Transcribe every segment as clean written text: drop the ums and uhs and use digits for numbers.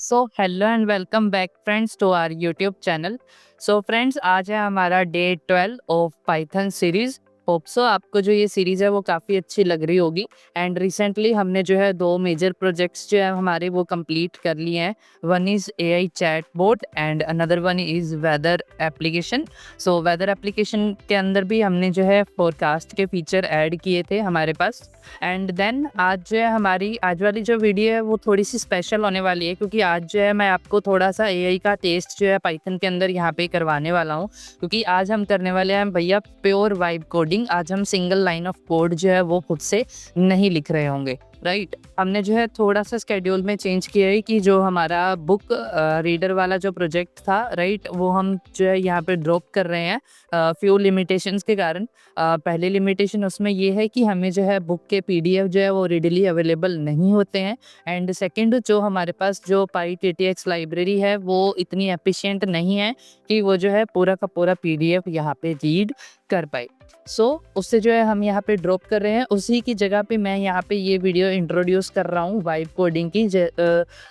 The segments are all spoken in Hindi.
So hello and welcome back friends to our YouTube channel. So friends, आज है हमारा day 12 of Python series. Hope so आपको जो ये सीरीज़ है वो काफ़ी अच्छी लग रही होगी। एंड रिसेंटली हमने जो है दो मेजर प्रोजेक्ट्स जो है हमारे वो कंप्लीट कर लिए हैं। One is AI chat bot and another one is weather application. So weather application के अंदर भी हमने जो है फोरकास्ट के फीचर ऐड किए थे हमारे पास। एंड देन आज जो है हमारी आज वाली जो वीडियो है वो थोड़ी सी स्पेशल होने वाली है, क्योंकि आज जो है मैं आपको थोड़ा सा एआई का टेस्ट जो है पाइथन के अंदर यहाँ पे करवाने वाला हूँ। क्योंकि आज हम करने वाले हैं भैया प्योर वाइब कोडिंग। आज हम सिंगल लाइन ऑफ कोड जो है वो खुद से नहीं लिख रहे होंगे, राइट। हमने जो है थोड़ा सा स्केड्यूल में चेंज किया है कि जो हमारा बुक रीडर वाला जो प्रोजेक्ट था, राइट, वो हम जो है यहाँ पे ड्रॉप कर रहे हैं फ्यू लिमिटेशंस के कारण। पहली लिमिटेशन उसमें ये है कि हमें जो है बुक के पीडीएफ जो है वो रेडिली अवेलेबल नहीं होते हैं। एंड सेकंड, जो हमारे पास जो PyTTX लाइब्रेरी है वो इतनी एफिशिएंट नहीं है कि वो जो है पूरा का पूरा पीडीएफ यहाँ पे रीड कर पाए। सो उससे जो है हम यहाँ पे ड्रॉप कर रहे हैं। उसी की जगह पे मैं यहाँ पे ये वीडियो इंट्रोड्यूस कर रहा हूँ वाइब कोडिंग की।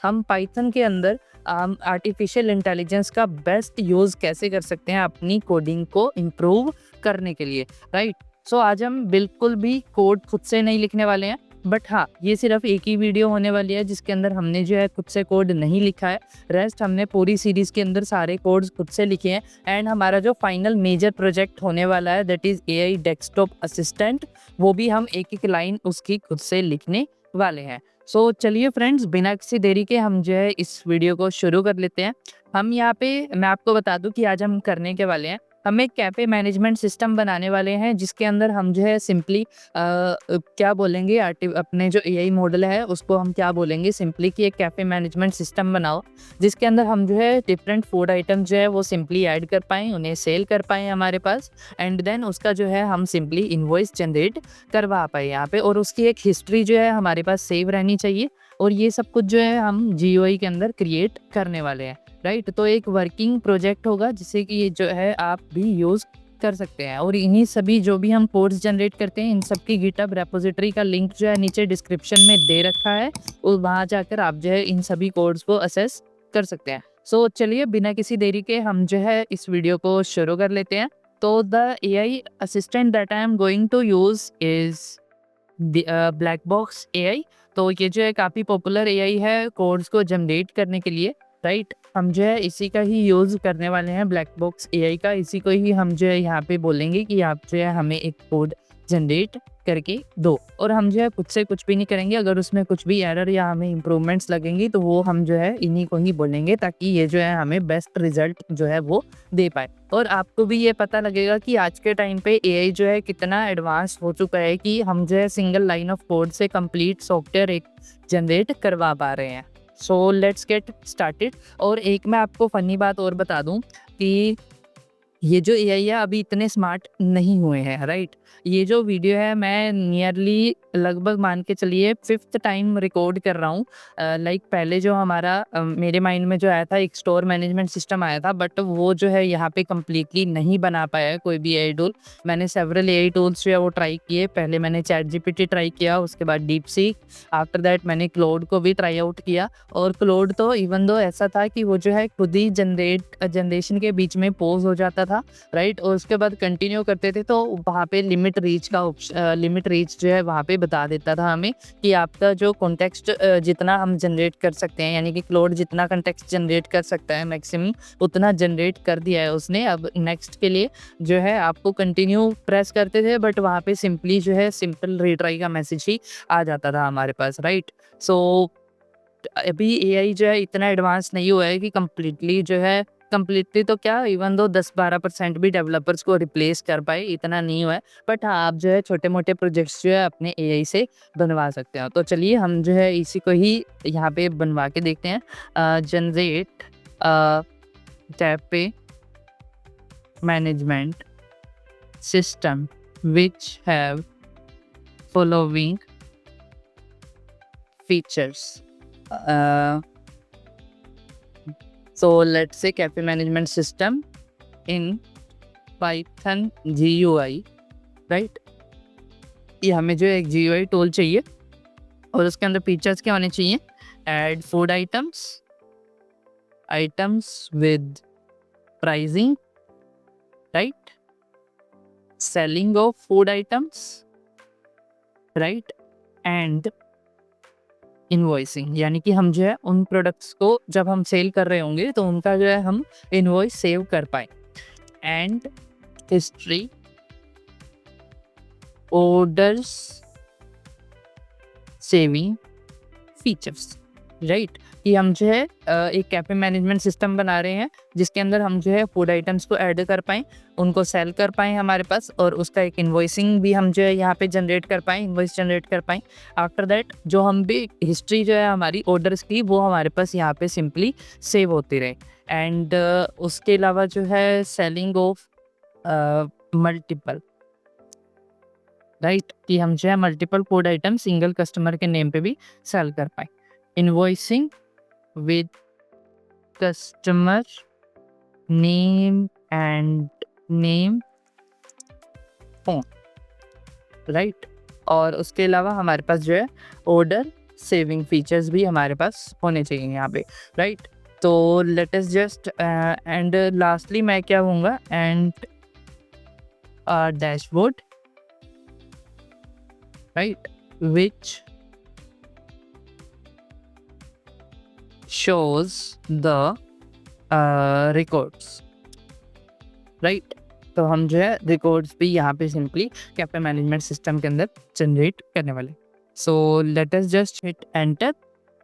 हम पाइथन के अंदर आर्टिफिशियल इंटेलिजेंस का बेस्ट यूज़ कैसे कर सकते हैं अपनी कोडिंग को इम्प्रूव करने के लिए, राइट। सो आज हम बिल्कुल भी कोड खुद से नहीं लिखने वाले हैं, बट हाँ, ये सिर्फ एक ही वीडियो होने वाली है जिसके अंदर हमने जो है खुद से कोड नहीं लिखा है। रेस्ट हमने पूरी सीरीज़ के अंदर सारे कोड्स खुद से लिखे हैं। एंड हमारा जो फाइनल मेजर प्रोजेक्ट होने वाला है that is AI desktop assistant, वो भी हम एक एक लाइन उसकी खुद से लिखने वाले हैं। सो चलिए फ्रेंड्स, बिना किसी देरी के हम जो है इस वीडियो को शुरू कर लेते हैं। हम यहाँ पे मैं आपको बता दूं कि आज हम करने के वाले हैं, हम एक कैफ़े मैनेजमेंट सिस्टम बनाने वाले हैं जिसके अंदर हम जो है सिंपली क्या बोलेंगे, अपने जो एआई मॉडल है उसको हम क्या बोलेंगे सिंपली कि एक कैफ़े मैनेजमेंट सिस्टम बनाओ जिसके अंदर हम जो है डिफरेंट फूड आइटम जो है वो सिंपली ऐड कर पाएँ, उन्हें सेल कर पाएँ हमारे पास। एंड देन उसका जो है हम सिंपली इनवॉइस जनरेट करवा पाए यहाँ पे, और उसकी एक हिस्ट्री जो है हमारे पास सेव रहनी चाहिए। और ये सब कुछ जो है हम जीयूआई के अंदर क्रिएट करने वाले हैं, राइट। तो एक वर्किंग प्रोजेक्ट होगा जिससे कि ये जो है आप भी यूज़ कर सकते हैं। और इन्हीं सभी जो भी हम कोड्स जनरेट करते हैं इन सब की गिटहब रेपोजिटरी का लिंक जो है नीचे डिस्क्रिप्शन में दे रखा है, और वहाँ जाकर आप जो है इन सभी कोड्स को असेस कर सकते हैं। सो चलिए बिना किसी देरी के हम जो है इस वीडियो को शुरू कर लेते हैं। तो the AI assistant that I am going to use is Black Box AI. तो ये जो है काफ़ी पॉपुलर एआई है कोड्स को जनरेट करने के लिए, राइट। हम जो है इसी का ही यूज़ करने वाले हैं, ब्लैक बॉक्स एआई का। इसी को ही हम जो है यहाँ पे बोलेंगे कि आप जो है हमें एक कोड जनरेट करके दो, और हम जो है खुद से कुछ भी नहीं करेंगे। अगर उसमें कुछ भी एरर या हमें इम्प्रूवमेंट्स लगेंगी तो वो हम जो है इन्हीं को ही बोलेंगे, ताकि ये जो है हमें बेस्ट रिजल्ट जो है वो दे पाए। और आपको भी ये पता लगेगा कि आज के टाइम पे एआई जो है कितना एडवांस हो चुका है कि हम जो है सिंगल लाइन ऑफ कोड से कंप्लीट सॉफ्टवेयर एक जनरेट करवा पा रहे हैं। So let's get started. और एक मैं आपको फ़नी बात और बता दूं कि ये जो एआई है अभी इतने स्मार्ट नहीं हुए हैं, राइट। ये जो वीडियो है मैं नियरली लगभग मान के चलिए 5th टाइम रिकॉर्ड कर रहा हूँ। लाइक पहले जो हमारा मेरे माइंड में जो आया था एक स्टोर मैनेजमेंट सिस्टम आया था, बट वो जो है यहाँ पे कम्प्लीटली नहीं बना पाया है कोई भी एआई टूल। मैंने सेवरल एआई टूल्स जो है वो ट्राई किए। पहले मैंने ChatGPT ट्राई किया, उसके बाद डीपसीक, आफ्टर दैट मैंने क्लोड को भी ट्राई आउट किया। और क्लोड तो इवन दो ऐसा था कि वो जो है खुद ही जनरेशन के बीच में पॉज हो जाता था, राइट। और उसके बाद कंटिन्यू करते थे तो वहाँ पे लिमिट रीच जो है वहाँ पे बता देता था हमें कि आपका जो कॉन्टेक्स्ट जितना हम जनरेट कर सकते हैं, यानी कि क्लोड जितना कॉन्टेक्स्ट जनरेट कर सकता है मैक्सिमम उतना जनरेट कर दिया है उसने। अब नेक्स्ट के लिए जो है आपको कंटिन्यू प्रेस करते थे, बट वहाँ पे सिंपली जो है सिंपल रीट्राई का मैसेज ही आ जाता था हमारे पास, राइट। सो अभी एआई जो है इतना एडवांस नहीं हुआ है कि कंप्लीटली तो क्या, इवन दो 10-12% भी डेवलपर्स को रिप्लेस कर पाए, इतना नहीं हुआ है। बट हाँ, आप जो है छोटे मोटे प्रोजेक्ट्स जो है अपने एआई से बनवा सकते हो। तो चलिए हम जो है इसी को ही यहाँ पे बनवा के देखते हैं। जनरेट टैब पे management system which have following features. So let's say cafe management system in Python GUI, right? ये हमें जो एक GUI टूल चाहिए और उसके अंदर फीचर्स क्या होने चाहिए, add food items, items with pricing, right? Selling of food items, right? And invoicing, यानी कि हम जो है उन प्रोडक्ट्स को जब हम सेल कर रहे होंगे तो उनका जो है हम इनवॉइस सेव कर पाए। And history, orders saving features, right? कि हम जो है एक कैफे मैनेजमेंट सिस्टम बना रहे हैं जिसके अंदर हम जो है फूड आइटम्स को ऐड कर पाएँ, उनको सेल कर पाएँ हमारे पास, और उसका एक इनवॉइसिंग भी हम जो है यहाँ पे जनरेट कर पाएँ, इनवॉइस जनरेट कर पाएँ। आफ्टर दैट जो हम भी हिस्ट्री जो है हमारी ऑर्डर्स की वो हमारे पास यहाँ पे सिंपली सेव होती रहे। एंड उसके अलावा जो है सेलिंग ऑफ मल्टीपल, राइट? कि हम जो है multiple food item single customer के नेम पे भी सेल कर पाए। Invoicing with customer name and name phone, right? और उसके अलावा हमारे पास जो है ऑर्डर सेविंग फीचर्स भी हमारे पास होने चाहिए यहाँ पे, राइट? तो late us just and lastly मैं क्या कहूँगा, and dashboard, right, which shows the records, right? तो हम जो है रिकॉर्ड्स भी यहाँ पे सिंपली कैफे मैनेजमेंट सिस्टम के अंदर जनरेट करने वाले। सो let us just hit enter.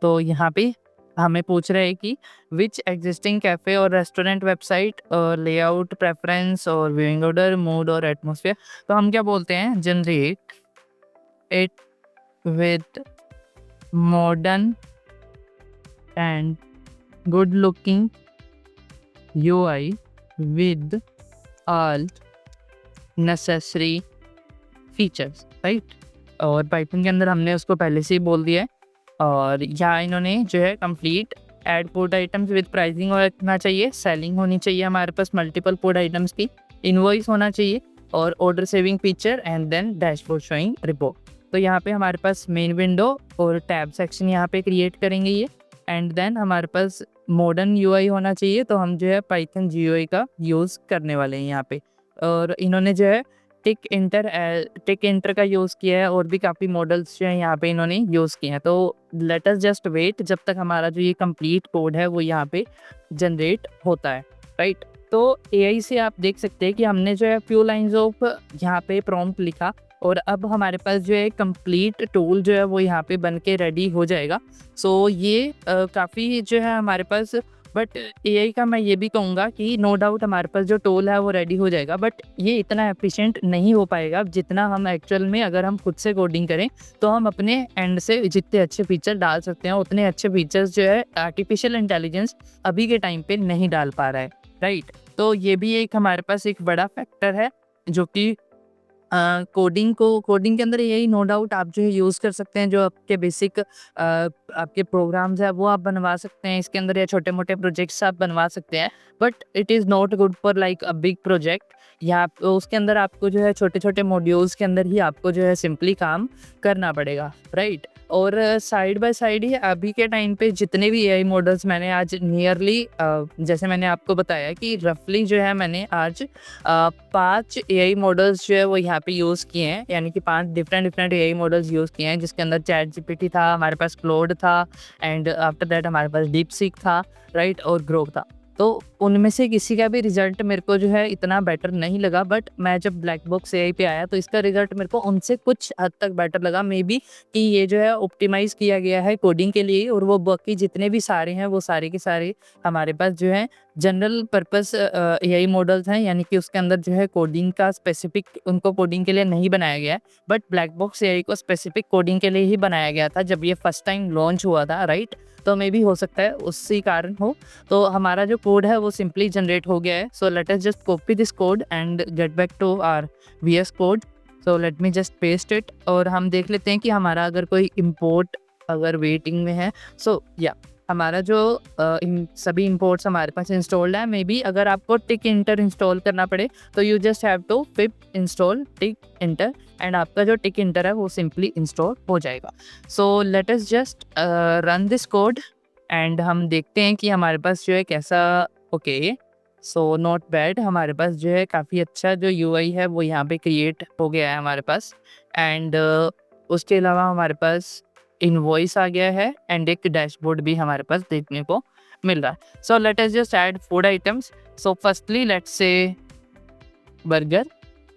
तो यहाँ पे हमें पूछ रहे हैं कि विच एग्जिस्टिंग कैफ़े और रेस्टोरेंट वेबसाइट लेआउट प्रेफरेंस और व्यूइंग ऑर्डर मूड और एटमोसफियर। तो हम क्या बोलते हैं, generate it with modern and good looking UI with all necessary features, right? और पाइथन के अंदर हमने उसको पहले से ही बोल दिया है। और यहाँ इन्होंने जो है complete add food items with pricing होना चाहिए, सेलिंग होनी चाहिए हमारे पास मल्टीपल फूड आइटम्स की, इनवॉइस होना चाहिए, और order saving feature, and then dashboard showing report. तो यहाँ पे हमारे पास मेन विंडो और टैब सेक्शन यहाँ पे क्रिएट करेंगे ये, एंड देन हमारे पास मॉडर्न यूआई होना चाहिए। तो हम जो है पाइथन जीयूआई का यूज़ करने वाले हैं यहाँ पे। और इन्होंने जो है टिक इंटर का यूज़ किया है, और भी काफ़ी मॉडल्स जो है यहाँ पे इन्होंने यूज़ किए हैं। तो लेट अस जस्ट वेट जब तक हमारा जो ये कंप्लीट कोड है वो यहाँ पे जनरेट होता है, राइट? तो एआई से आप देख सकते हैं कि हमने जो है फ्यू लाइंस ऑफ यहाँ पे प्रॉम्प्ट लिखा, और अब हमारे पास जो है कंप्लीट टूल जो है वो यहाँ पे बन के रेडी हो जाएगा। सो ये काफ़ी जो है हमारे पास, बट एआई का मैं ये भी कहूँगा कि नो डाउट हमारे पास जो टूल है वो रेडी हो जाएगा, बट ये इतना एफिशिएंट नहीं हो पाएगा जितना हम एक्चुअल में अगर हम खुद से कोडिंग करें तो हम अपने एंड से जितने अच्छे फीचर डाल सकते हैं उतने अच्छे फीचर्स जो है आर्टिफिशियल इंटेलिजेंस अभी के टाइम पे नहीं डाल पा रहा है, राइट? तो ये भी एक हमारे पास एक बड़ा फैक्टर है जो कि कोडिंग के अंदर यही नो डाउट आप जो है यूज़ कर सकते हैं। जो आपके बेसिक आपके प्रोग्राम्स है वो आप बनवा सकते हैं इसके अंदर, या छोटे मोटे प्रोजेक्ट्स आप बनवा सकते हैं, but it is not good for like a big project. या उसके अंदर आपको जो है छोटे छोटे मॉड्यूल्स के अंदर ही आपको जो है सिंपली काम करना पड़ेगा, राइट? और साइड बाय साइड ही अभी के टाइम पे जितने भी एआई मॉडल्स मैंने आज नियरली जैसे मैंने आपको बताया कि रफली जो है मैंने आज 5 एआई मॉडल्स जो है वो यहाँ पे यूज़ किए हैं, यानी कि 5 डिफरेंट एआई मॉडल्स यूज़ किए हैं, जिसके अंदर चैट जीपीटी था, हमारे पास क्लोड था, एंड आफ्टर दैट हमारे पास डीप सीक था, राइट? और ग्रोक था। तो उनमें से किसी का भी रिजल्ट मेरे को जो है इतना बेटर नहीं लगा, बट मैं जब ब्लैक बॉक्स एआई पे आया तो इसका रिजल्ट मेरे को उनसे कुछ हद तक बेटर लगा, मे बी कि ये जो है ऑप्टिमाइज़ किया गया है कोडिंग के लिए, और वो बाकी जितने भी सारे हैं वो सारे के सारे हमारे पास जो है जनरल पर्पस एआई मॉडल्स हैं, यानी कि उसके अंदर जो है कोडिंग का स्पेसिफिक उनको कोडिंग के लिए नहीं बनाया गया है, बट ब्लैक बॉक्स एआई को स्पेसिफिक कोडिंग के लिए ही बनाया गया था जब ये फर्स्ट टाइम लॉन्च हुआ था, राइट? तो मे भी हो सकता है उसी कारण हो। तो हमारा जो कोड है वो सिंपली जनरेट हो गया है। So let us just copy this code and get back to our VS Code. So let me just paste it, और हम देख लेते हैं कि हमारा अगर कोई इंपोर्ट अगर वेटिंग में है। सो या हमारा जो सभी इंपोर्ट्स हमारे पास इंस्टॉल्ड है। मे बी अगर आपको टिक इंटर इंस्टॉल करना पड़े तो you just have to pip install tkinter, and आपका जो टिक इंटर है वो सिंपली इंस्टॉल हो जाएगा। सो let us just run this code and हम देखते हैं कि हमारे पास जो है कैसा, ओके सो नॉट बैड, हमारे पास जो है काफ़ी अच्छा जो यूआई है वो यहाँ पे क्रिएट हो गया है हमारे पास। एंड उसके अलावा हमारे पास इनवॉइस आ गया है एंड एक डैशबोर्ड भी हमारे पास देखने को मिल रहा है। So let us just add food items. So firstly let's say burger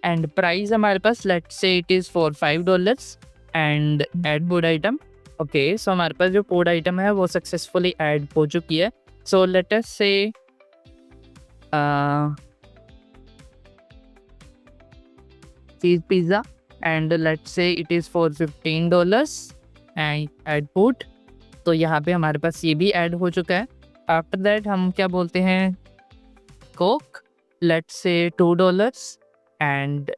and price हमारे पास let's say it is for $5 and add food item. Okay so हमारे पास जो फूड आइटम है वो सक्सेसफुली ऐड हो चुकी है। सो लेट अस से cheese pizza and let's say it is for $15 and add food. तो यहाँ पे हमारे पास ये भी ऐड हो चुका है। आफ्टर दैट हम क्या बोलते हैं, Coke let's say $2 and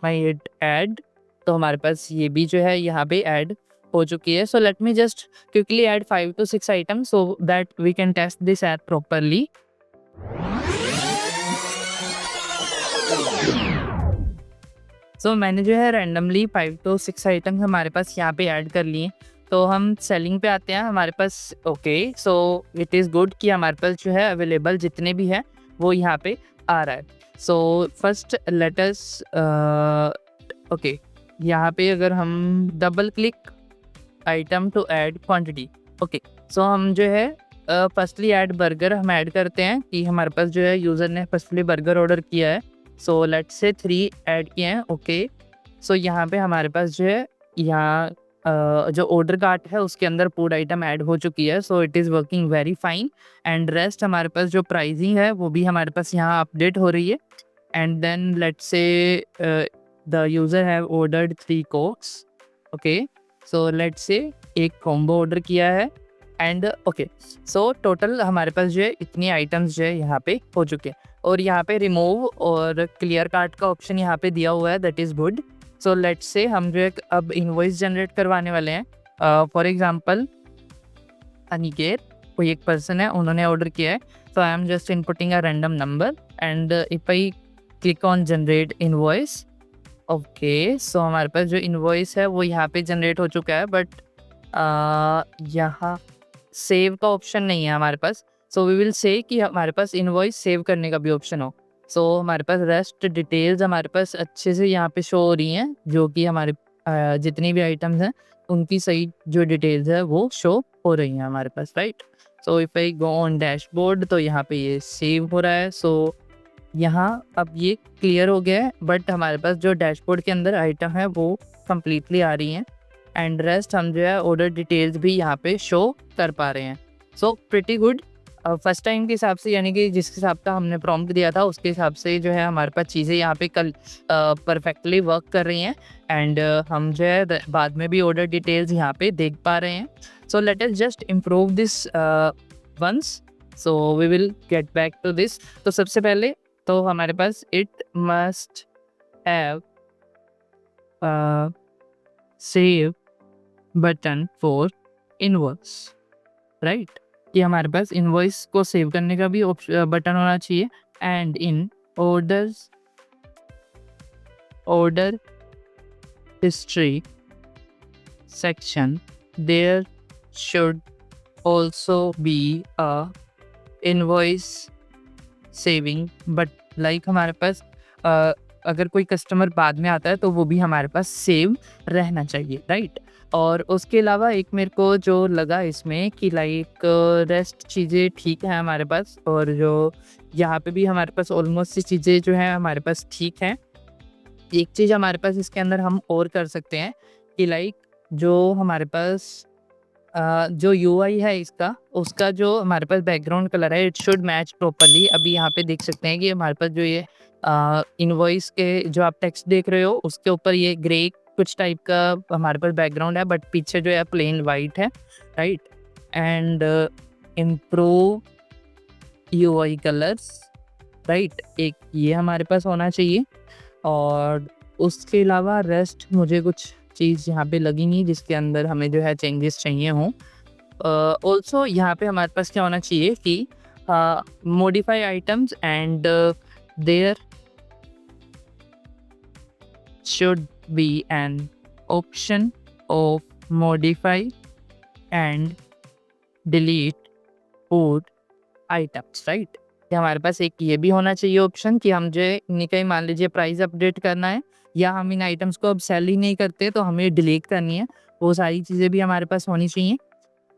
my it add. तो हमारे पास ये भी जो है यहाँ पे ऐड हो चुकी है। So let me just quickly add 5 to 6 items so that we can test this app properly. सो मैंने जो है रैंडमली 5 to 6 आइटम्स हमारे पास यहाँ पे ऐड कर लिए। तो हम सेलिंग पे आते हैं हमारे पास। Okay so it is good कि हमारे पास जो है अवेलेबल जितने भी हैं वो यहाँ पे आ रहा है। सो फर्स्ट लेटस ओके यहाँ पे अगर हम double click item to add quantity. Okay so हम जो है फर्स्टली ऐड बर्गर हम ऐड करते हैं कि हमारे पास जो है यूज़र ने फर्स्टली बर्गर ऑर्डर किया है। सो लेट्स से 3 ऐड किए हैं। ओके सो यहाँ पे हमारे पास जो है यहाँ जो ऑर्डर कार्ट है उसके अंदर फूड आइटम ऐड हो चुकी है। सो it is working very fine and rest हमारे पास जो प्राइसिंग है वो भी हमारे पास यहाँ अपडेट हो रही है। And then let's say the user have ordered 3 cokes. Okay so let's say एक कॉम्बो ऑर्डर किया है एंड ओके सो टोटल हमारे पास जो है इतनी आइटम्स जो है यहाँ पे हो चुके हैं। और यहाँ पे रिमूव और क्लियर कार्ट का ऑप्शन यहाँ पे दिया हुआ है, that is good. So let's से हम जो है अब इनवॉइस जनरेट करवाने वाले हैं। फॉर एग्जांपल अनिकेत कोई एक पर्सन है, उन्होंने ऑर्डर किया है। So I am just inputting a random number and if I click on generate invoice. Okay so हमारे पास जो इनवॉइस है वो यहाँ पे जनरेट हो चुका है, बट यहाँ सेव का ऑप्शन नहीं है हमारे पास। सो वी विल से कि हमारे पास इनवॉइस सेव करने का भी ऑप्शन हो। सो हमारे पास रेस्ट डिटेल्स हमारे पास अच्छे से यहाँ पे शो हो रही हैं, जो कि हमारे जितनी भी आइटम्स हैं उनकी सही जो डिटेल्स है वो शो हो रही हैं हमारे पास, right. So if I go on dashboard तो यहाँ पे ये सेव हो रहा है। सो यहाँ अब ये क्लियर हो गया है, बट हमारे पास जो डैशबोर्ड के अंदर आइटम है वो कम्प्लीटली आ रही हैं एंड रेस्ट हम जो है ऑर्डर डिटेल्स भी यहाँ पे शो कर पा रहे हैं। So pretty good. First time के हिसाब से, यानी कि जिस हिसाब का हमने प्रॉम्प्ट दिया था उसके हिसाब से जो है हमारे पास चीज़ें यहाँ पे कल परफेक्टली वर्क कर रही हैं एंड हम जो है बाद में भी ऑर्डर डिटेल्स यहाँ पे देख पा रहे हैं। So let us just improve this ones. So we will get back to this. तो सबसे पहले तो हमारे पास it must have save button for invoice, right, कि हमारे पास इनवॉइस को सेव करने का भी बटन होना चाहिए। And in order history section there should also be a invoice saving but like हमारे पास अगर कोई कस्टमर बाद में आता है तो वो भी हमारे पास सेव रहना चाहिए, राइट। और उसके अलावा एक मेरे को जो लगा इसमें कि लाइक रेस्ट चीज़ें ठीक है हमारे पास, और जो यहाँ पे भी हमारे पास ऑलमोस्ट सी चीज़ें जो हैं हमारे पास ठीक हैं। एक चीज़ हमारे पास इसके अंदर हम और कर सकते हैं कि लाइक जो हमारे पास जो यूआई है इसका, उसका जो हमारे पास बैकग्राउंड कलर है इट शुड मैच प्रॉपर्ली। अभी यहाँ पे देख सकते हैं कि हमारे पास जो ये इनवॉइस के जो आप टेक्स्ट देख रहे हो उसके ऊपर ये ग्रे कुछ टाइप का हमारे पास बैकग्राउंड है, बट पीछे जो है प्लेन वाइट है, right. And improve UI colours, right, एक ये हमारे पास होना चाहिए। और उसके अलावा रेस्ट मुझे कुछ चीज़ यहाँ पे लगी नहीं जिसके अंदर हमें जो है चेंजेस चाहिए हों। ऑल्सो यहाँ पे हमारे पास क्या होना चाहिए कि modify items and there should be an option of modify and delete food items, right. कि हमारे पास एक ये भी होना चाहिए ऑप्शन कि हम जो है इन्हीं का ही मान लीजिए प्राइस अपडेट करना है, या हम इन आइटम्स को अब सेल ही नहीं करते तो हमें डिलीट करनी है, वो सारी चीज़ें भी हमारे पास होनी चाहिए।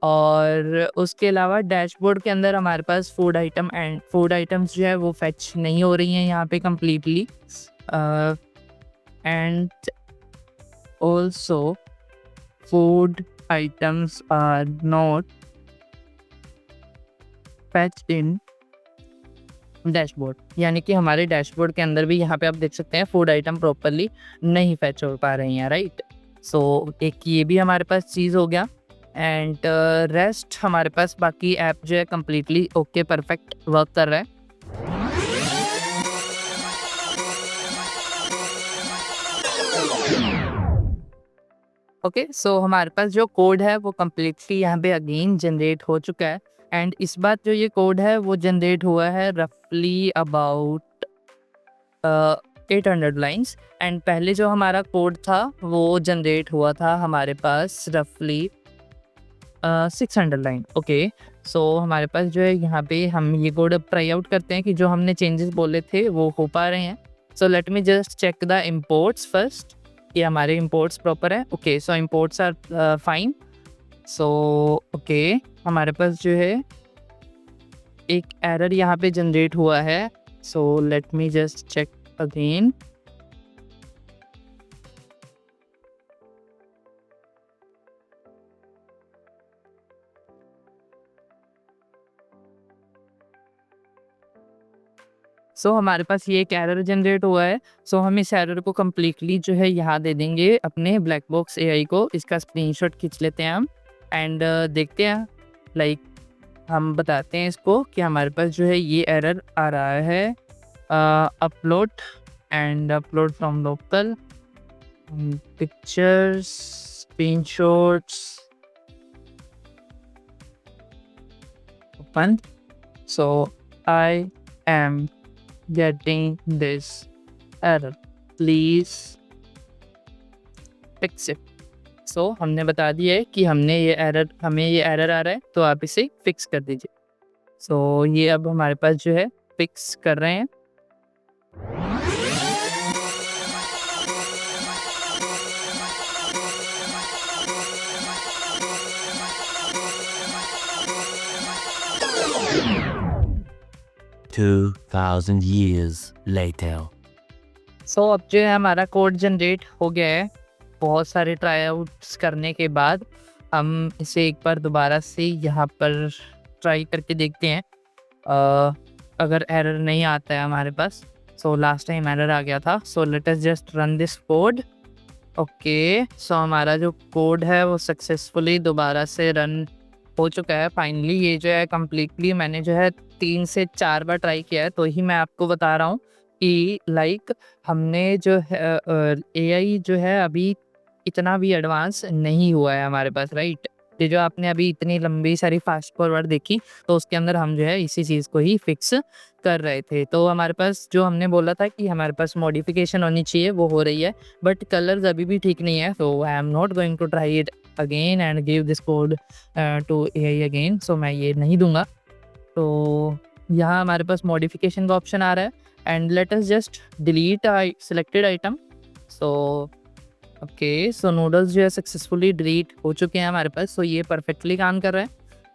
और उसके अलावा डैशबोर्ड के अंदर हमारे पास फूड आइटम्स जो है वो फेच नहीं हो रही हैं यहाँ पे completely, and also food items are not fetch in dashboard, यानी कि हमारे डैशबोर्ड के अंदर भी यहाँ पे आप देख सकते हैं फूड आइटम प्रॉपरली नहीं फेच हो पा रही हैं, राइट। सो एक ये भी हमारे पास चीज़ हो गया, एंड रेस्ट हमारे पास बाकी ऐप जो है कम्प्लीटली ओके परफेक्ट वर्क कर रहा है। ओके, सो हमारे पास जो कोड है वो कम्प्लीटली यहाँ पे अगेन जनरेट हो चुका है, एंड इस बार जो ये कोड है वो जनरेट हुआ है रफली अबाउट 800 लाइन्स, एंड पहले जो हमारा कोड था वो जनरेट हुआ था हमारे पास रफली 600 लाइन। ओके, सो हमारे पास जो है यहाँ पे हम ये कोड अब ट्राई आउट करते हैं कि जो हमने चेंजेस बोले थे वो हो पा रहे हैं। So let me just check the imports first कि हमारे इम्पोर्ट्स प्रॉपर है। Okay, so imports are fine. So okay, हमारे पास जो है एक एरर यहाँ पे जनरेट हुआ है, so let me just check again. So हमारे पास ये एक एरर जनरेट हुआ है। सो हम इस एरर को कम्प्लीटली जो है यहाँ दे देंगे अपने ब्लैक बॉक्स एआई को। इसका स्क्रीनशॉट खींच लेते हैं हम, एंड देखते हैं, लाइक हम बताते हैं इसको कि हमारे पास जो है ये एरर आ रहा है, upload and upload from local pictures screenshots open. So I M getting this error, please fix it। सो हमने बता दिया है कि हमें ये एरर आ रहा है, तो आप इसे फिक्स कर दीजिए। सो ये अब हमारे पास जो है फिक्स कर रहे हैं। Two 2,000 years later. सो अब जो है हमारा कोड जनरेट हो गया है। बहुत सारे ट्राई आउट्स करने के बाद हम इसे एक बार दोबारा से यहाँ पर ट्राई करके देखते हैं। अगर एरर नहीं आता है हमारे पास, सो लास्ट टाइम एरर आ गया था, so let us just run this code. Okay, so हमारा जो कोड है वो सक्सेसफुली दोबारा से रन हो चुका है फाइनली। ये जो है कम्प्लीटली मैंने जो है 3 से 4 बार ट्राई किया है, तो ही मैं आपको बता रहा हूँ कि लाइक हमने जो है एआई जो है अभी इतना भी एडवांस नहीं हुआ है हमारे पास, राइट। ये जो आपने अभी इतनी लंबी सारी फास्ट फॉरवर्ड देखी, तो उसके अंदर हम जो है इसी चीज़ को ही फिक्स कर रहे थे। तो हमारे पास जो हमने बोला था कि हमारे पास मॉडिफिकेशन होनी चाहिए वो हो रही है, बट कलर्स अभी भी ठीक नहीं है। So I am not going to try it again and give this code to AI again. So मैं ये नहीं दूंगा। तो यहाँ हमारे पास मॉडिफिकेशन का ऑप्शन आ रहा है, and let us just delete selected item. So okay, so noodles जो है सक्सेसफुली डिलीट हो चुके हैं हमारे पास। सो ये परफेक्टली काम कर रहा है।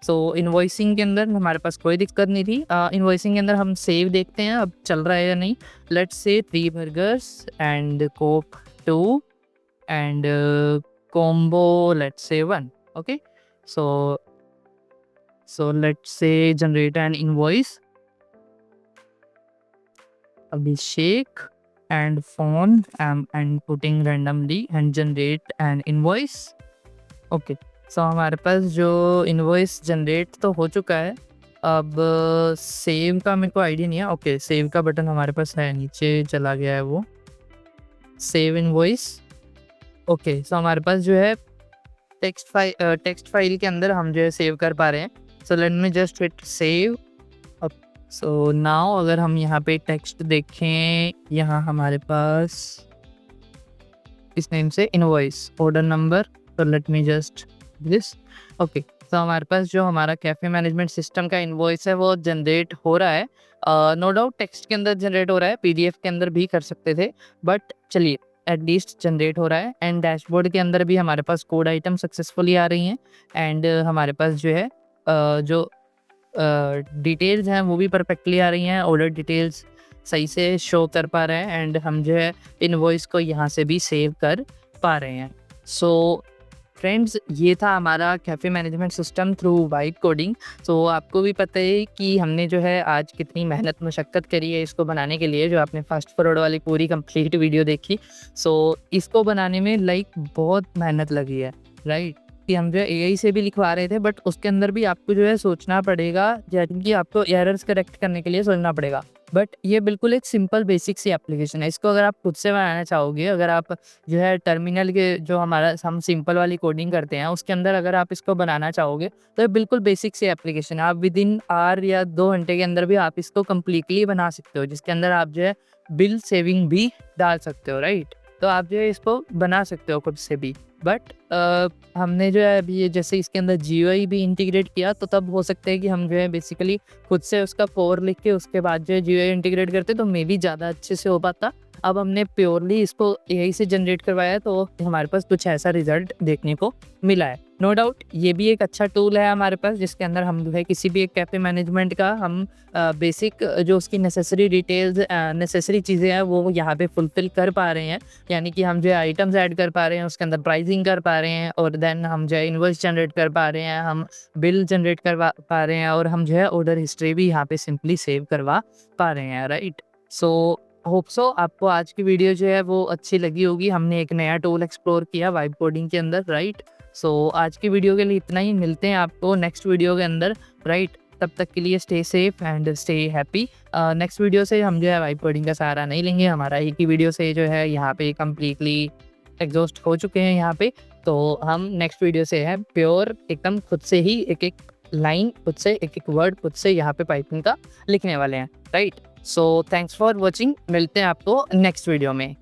सो इन्वॉइसिंग के अंदर हमारे पास कोई दिक्कत नहीं थी। इन्वॉइसिंग के अंदर हम सेव देखते हैं अब चल रहा है या नहीं। Let's say 3 burgers and Coke 2 and combo let's say 1। okay, so let's say generate an invoice, Abhishek and phone, and putting randomly and generate an invoice। okay, so हमारे पास जो इन्वॉइस जनरेट तो हो चुका है। अब सेव का मेरे को आइडिया नहीं है। ओके, सेव का बटन हमारे पास है, नीचे चला गया है वो, सेव इन्वॉइस। ओके, सो हमारे पास जो है टेक्स्ट फाइल के अंदर हम जो है सेव कर पा रहे हैं। So let me just hit save. So now अगर हम यहाँ पे टेक्स्ट देखें, यहाँ हमारे पास इस नेम से invoice order number. So let me just this. Okay, तो हमारे पास जो हमारा कैफ़े मैनेजमेंट सिस्टम का इनवॉइस है वो जनरेट हो रहा है। नो डाउट टेक्स्ट के अंदर जनरेट हो रहा है, पीडीएफ के अंदर भी कर सकते थे, बट चलिए एटलीस्ट जनरेट हो रहा है। एंड डैशबोर्ड के अंदर भी हमारे पास कोड आइटम सक्सेसफुली आ रही हैं। एंड हमारे पास जो है जो डिटेल्स हैं वो भी परफेक्टली आ रही हैं, ऑर्डर डिटेल्स सही से शो कर पा रहे हैं। एंड हम जो है इनवॉइस को यहाँ से भी सेव कर पा रहे हैं। सो फ्रेंड्स, ये था हमारा cafe management system through vibe coding. So आपको भी पता है कि हमने जो है आज कितनी मेहनत मशक्क़त करी है इसको बनाने के लिए, जो आपने फास्ट फॉरवर्ड वाली पूरी कंप्लीट वीडियो देखी। सो इसको बनाने में बहुत मेहनत लगी है, राइट? कि हम जो है एआई से भी लिखवा रहे थे, बट उसके अंदर भी आपको जो है सोचना पड़ेगा, यानी कि आपको एरर्स करेक्ट करने के लिए सोचना पड़ेगा। बट ये बिल्कुल एक सिंपल बेसिक सी एप्लीकेशन है। इसको अगर आप खुद से बनाना चाहोगे, अगर आप जो है टर्मिनल के जो हम सिंपल वाली कोडिंग करते हैं उसके अंदर अगर आप इसको बनाना चाहोगे, तो ये बिल्कुल बेसिक सी एप्लीकेशन है। आप विदिन आवर या 2 घंटे के अंदर भी आप इसको कम्प्लीटली बना सकते हो, जिसके अंदर आप जो है बिल सेविंग भी डाल सकते हो, राइट? तो आप जो है इसको बना सकते हो खुद से भी। बट हमने जो है अभी ये जैसे इसके अंदर जीयूआई भी इंटीग्रेट किया, तो तब हो सकता है कि हम जो है बेसिकली खुद से उसका कोर लिख के उसके बाद जो है जीयूआई इंटीग्रेट करते, तो मे बी ज़्यादा अच्छे से हो पाता। अब हमने प्योरली इसको एआई से जनरेट करवाया है, तो हमारे पास कुछ ऐसा रिजल्ट देखने को मिला है। नो डाउट ये भी एक अच्छा टूल है हमारे पास, जिसके अंदर हम जो है किसी भी एक कैफ़े मैनेजमेंट का हम बेसिक जो उसकी नेसेसरी डिटेल्स नेसेसरी चीज़ें हैं वो यहाँ पे फुलफ़िल कर पा रहे हैं। यानी कि हम जो है आइटम्स ऐड कर पा रहे हैं, उसके अंदर प्राइसिंग कर पा रहे हैं, और देन हम जो है इनवॉइस जनरेट कर पा रहे हैं, हम बिल जनरेट करवा पा रहे हैं, और हम जो है ऑर्डर हिस्ट्री भी यहाँ पे सिंपली सेव करवा पा रहे हैं, राइट? सो होप सो आपको आज की वीडियो जो है वो अच्छी लगी होगी। हमने एक नया टूल एक्सप्लोर किया वाइब कोडिंग के अंदर, राइट? सो आज की वीडियो के लिए इतना ही। मिलते हैं आपको नेक्स्ट वीडियो के अंदर, राइट? तब तक के लिए stay safe and stay happy. Next video से हम जो है वाइब कोडिंग का सहारा नहीं लेंगे, हमारा एक ही वीडियो से जो है यहाँ पे कम्प्लीटली एग्जॉस्ट हो चुके हैं यहाँ पे। तो हम नेक्स्ट वीडियो से है प्योर एकदम खुद से ही एक लाइन खुद से, एक वर्ड खुद से यहाँ पे पाइथन का लिखने वाले हैं, right? So thanks for watching. मिलते हैं आपको नेक्स्ट वीडियो में।